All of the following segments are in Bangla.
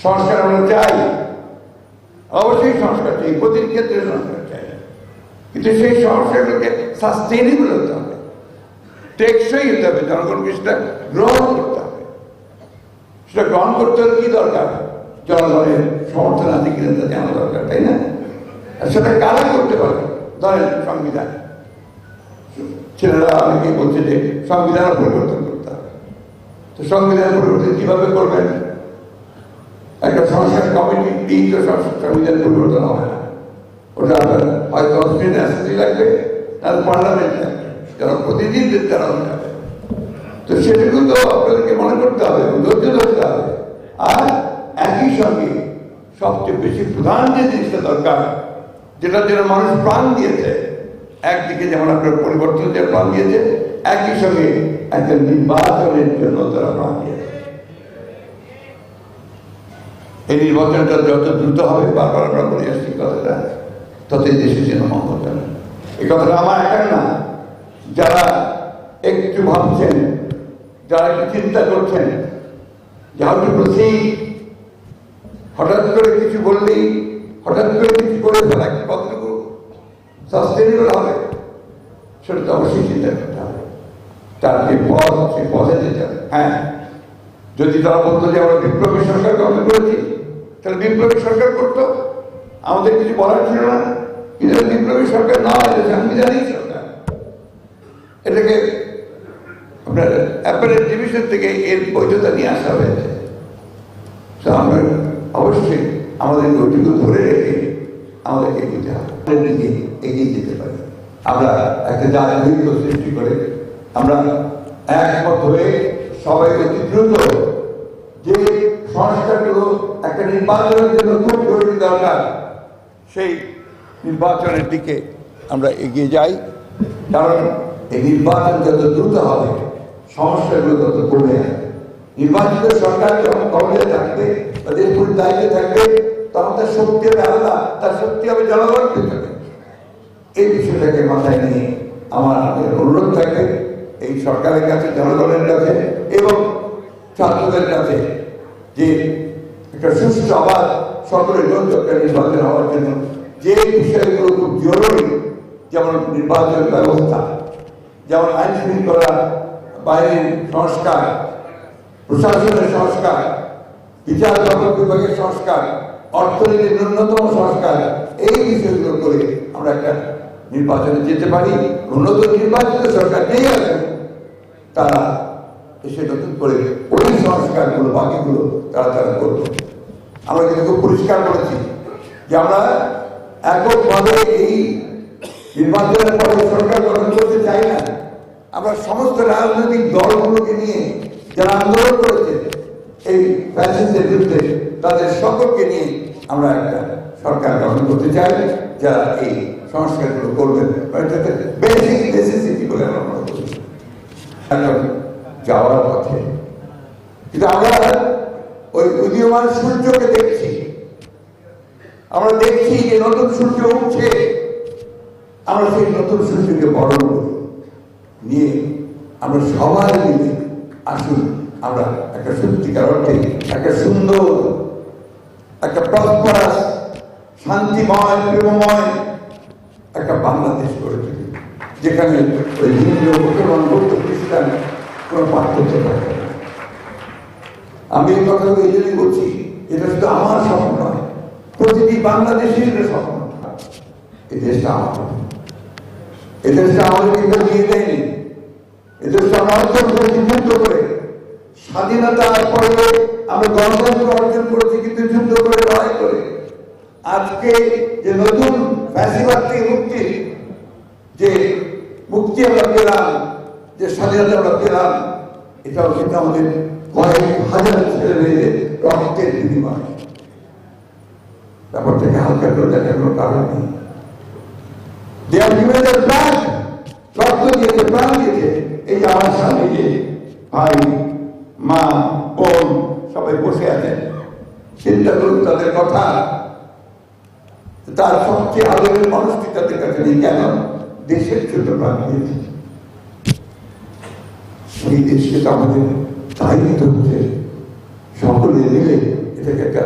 সংস্কার আমরা চাই, অবশ্যই সংস্কার চাই, প্রতিটি ক্ষেত্রে সংস্কার চাই, কিন্তু সেই সংস্কারগুলোকে সাস্টেনেবল হতে হবে, টেকসই হতে হবে, জনগণকে সেটা গ্রহণ করতে হবে। সেটা গ্রহণ করতে হলে কি দরকার? জনগণের সমর্থন আছে কিনা তা জানা দরকার, তাই না? আর সেটা কারা করতে পারে? ধরেন সংবিধান, ছেলেরা অনেকেই বলছে যে সংবিধান পরিবর্তন করতে হবে। তো সংবিধান পরিবর্তন কিভাবে করবেন? একটা সংস্কার কমিটি দিন তো সংবিধান পরিবর্তন হবে না। ওটা হয় কনস্টিটিউশন অ্যাসেম্বলি লাগবে, তার পার্লামেন্ট লাগবে, যারা প্রতিনিধিদের তারা হতে হবে। তো সেটুকু তো আপনাদেরকে মনে করতে হবে, ধৈর্য ধরতে হবে। আর একই সঙ্গে সবচেয়ে বেশি প্রধান যে জিনিসটা দরকার, যেটার জন্য মানুষ প্রাণ দিয়েছে, একদিকে যেমন আপনার পরিবর্তনের প্রাণ দিয়েছে, একই সঙ্গে একটা নির্বাচনের জন্য তারা প্রাণ দিয়েছে। এই নির্বাচনটা যত দ্রুত হবে, বারবার আমরা বলে আসছি কথাটা, ততই দেশের জন্য মঙ্গল হবে। এই কথাটা আমার একার না, যারা একটু ভাবছেন, যারা একটু চিন্তা করছেন যে হয়তো প্রতি হঠাৎ করে কিছু বললেই, হঠাৎ করে কিছু করে ফেলা কতটুকু সাস্টেনেবল হবে, সেটা তো অবশ্যই চিন্তা করতে হবে। তার যে পথ, সেই পথে যেতে হবে। হ্যাঁ, যদি তারা বলতো যে আমরা বিপ্লবী সরকার গঠন করেছি, তাহলে বিপ্লবী সরকার করতো, আমাদের কিছু বলার ছিল না। কিন্তু বিপ্লবী সরকার নয়, এটা সাংবিধানিক সরকার। এটাকে আপনার অ্যাপারেন্ট ডিভিশন থেকে এর বৈধতা নিয়ে আসা হয়েছে। তো আমরা অবশ্যই আমাদের ওইটুকু ধরে রেখে আমাদেরকে এগিয়ে হবে, এগিয়ে যেতে পারি। আমরা একটা জাতীয় সৃষ্টি করে আমরা একমত হয়ে সবাই অতি দ্রুত যে সংস্কারগুলো একটা নির্বাচনের জন্য খুব জরুরি দরকার, সেই নির্বাচনের দিকে আমরা এগিয়ে যাই। কারণ এই নির্বাচন যত দ্রুত হবে, সমস্যাগুলো তত কমে আসবে। নির্বাচিত সরকার যখন ক্ষমতায় থাকবে, তাদের পুরো দায়িত্বে থাকবে, তখন তার শক্তি হবে আলাদা, তার শক্তি হবে জনগণের পেছনে। এই বিষয়টাকে মাথায় নিয়ে আমাদের অনুরোধ থাকবে এই সরকারের কাছে, জনগণের কাছে এবং ছাত্রদের কাছে, যে একটা সুষ্ঠু আবার সকলের জন্য একটা নির্বাচন হওয়ার জন্য যে বিষয়গুলো খুব জরুরি, যেমন নির্বাচন ব্যবস্থা, যেমন আইন শৃঙ্খলা বাহিনীর সংস্কার, প্রশাসনের সংস্কার, বিচার বিভাগের সংস্কার, অর্থনীতির ন্যূনতম সংস্কার, এই বিষয়গুলো করে আমরা একটা নির্বাচনে যেতে পারি। উন্নত নির্বাচিত সরকার নেই আছে, তারা এসে নতুন করে ওই সংস্কারগুলো বাকিগুলো তারা করবে। আমরা কিন্তু খুব পরিষ্কার বলেছি যে আমরা এককভাবে এই নির্বাচনের পরে সরকার গঠন করতে চাই না। আমরা সমস্ত রাজনৈতিক দলগুলোকে নিয়ে যারা আন্দোলন করেছে এই ফ্যাসিস্টের বিরুদ্ধে, তাদের সকলকে নিয়ে আমরা একটা সরকার গঠন করতে চাই, যারা এই সংস্কারগুলো করবেন। বেসিক নেসেসিটি বলে আমরা মনে করি যাওয়ার পথে। কিন্তু আমরা ওই উদীয়মান সূর্যকে দেখছি, আমরা দেখছি যে নতুন সূর্য উঠছে, আমরা সেই নতুন সূর্যকে বরণ করি নিয়ে আমরা সবাই মিলে আসুন, আমরা একটা সত্যিকার অর্থে একটা সুন্দর, একটা প্রসপারাস, শান্তিময়, প্রেমময় একটা বাংলাদেশ গড়ে তুলি, যেখানে ওই হিন্দু, মুসলমান, বৌদ্ধ, খ্রিস্টান কোনো পার্থক্য থাকে না। আমি এই কথাগুলো এই জন্যই বলছি, এটা শুধু আমার স্বপ্ন নয়, প্রতিটি বাংলাদেশের স্বপ্ন। এই দেশটা আমার, এই দেশটা আমাদের কিন্তু দিয়ে দেয়নি। এই দেশটা আমরা অর্জন করেছি যুদ্ধ করে, স্বাধীনতার পরে আমরা গণতন্ত্র অর্জন করেছি, কিন্তু যুদ্ধ করে, লড়াই করে। আজকে যে নতুন ফ্যাসিবাদ থেকে যে মুক্তি আমরা পেলাম, যে স্বাধীনতা আমরা পেলাম, এটাও কিন্তু আমাদের কয়েক হাজার ছেলে মেয়েদের রক্তের বিনিময়। ব্যাপারটাকে হালকা করে দেখার কোনো কারণ নেই। রক্ত দিয়েছে, প্রাণ দিয়েছে। এই যে আমার সামনে যে ভাই, মা, বোন সবাই বসে আছেন, চিন্তা করুন তাদের কথা। তার সবচেয়ে আদরের মানুষটি তাদের কাছে নেই, কেন? দেশের জন্য প্রাণ দিয়েছে। সেই দেশকে তো আমাদের দায়িত্ব হচ্ছে সকলে মিলে থেকে একটা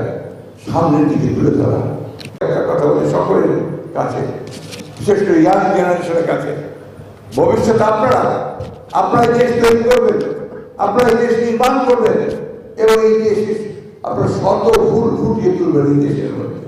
সামনের দিকে তুলে ধরা। একটা কথা বলে সকলের কাছে, বিশেষ করে ইয়াং জেনারেশনের কাছে, ভবিষ্যৎ আপনারা দেশ তৈরি করবেন, আপনারা দেশ নির্মাণ করবেন এবং এই দেশে আপনারা শত ফুল ফুটিয়ে তুলবেন এই দেশের মধ্যে।